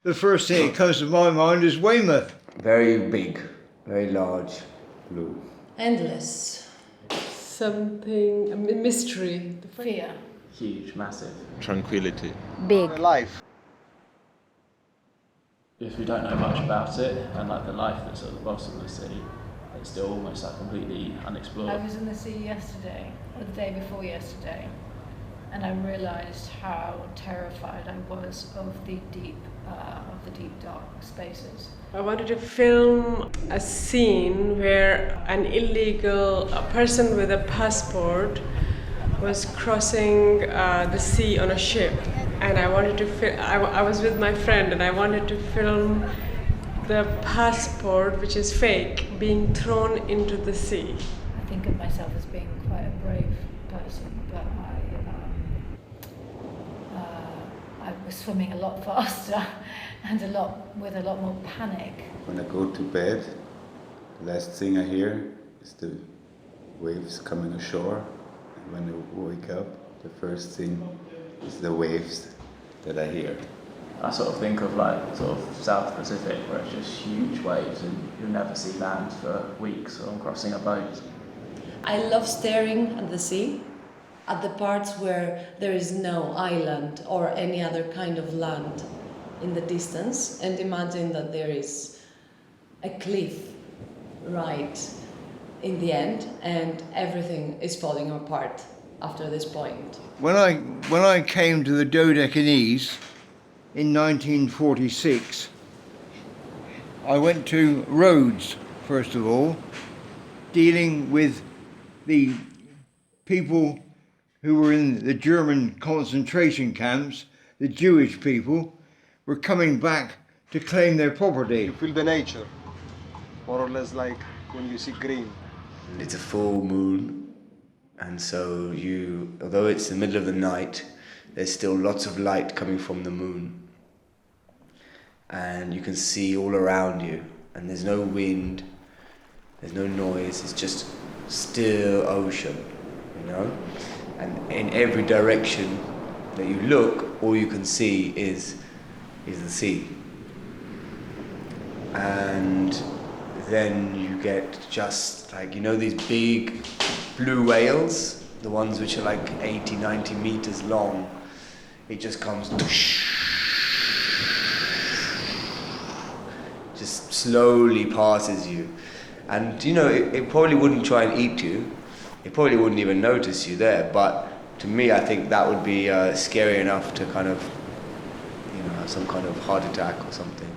The first thing that comes to my mind is Weymouth. Very big, very large, blue. Endless. Something, a mystery. Fear. Huge, massive. Tranquility. Big. Life. If we don't know much about it, and like the life that's at the bottom of the sea, it's still almost like completely unexplored. I was in the sea yesterday, or the day before yesterday, and I realised how terrified I was of the deep dark spaces. I wanted to film a scene where a person with a passport was crossing the sea on a ship, and I wanted to I was with my friend, and I wanted to film the passport, which is fake, being thrown into the sea. I think of myself as being quite a brave person, but I was swimming a lot faster and with a lot more panic. When I go to bed, the last thing I hear is the waves coming ashore. And when I wake up, the first thing is the waves that I hear. I sort of think of like sort of South Pacific, where it's just huge waves and you'll never see land for weeks on crossing a boat. I love staring at the sea, at the parts where there is no island or any other kind of land in the distance, and imagine that there is a cliff right in the end and everything is falling apart after this point. When I came to the Dodecanese in 1946, I went to Rhodes, first of all, dealing with the people who were in the German concentration camps. The Jewish people were coming back to claim their property. You feel the nature, more or less like when you see green. It's a full moon, and so although it's the middle of the night, there's still lots of light coming from the moon. And you can see all around you, and there's no wind, there's no noise, it's just still ocean, you know? And in every direction that you look, all you can see is the sea. And then you get just like, you know, these big blue whales, the ones which are like 80, 90 meters long, it just comes just slowly passes you. And you know, it probably wouldn't try and eat you, it probably wouldn't even notice you there, but to me I think that would be scary enough to kind of, you know, have some kind of heart attack or something.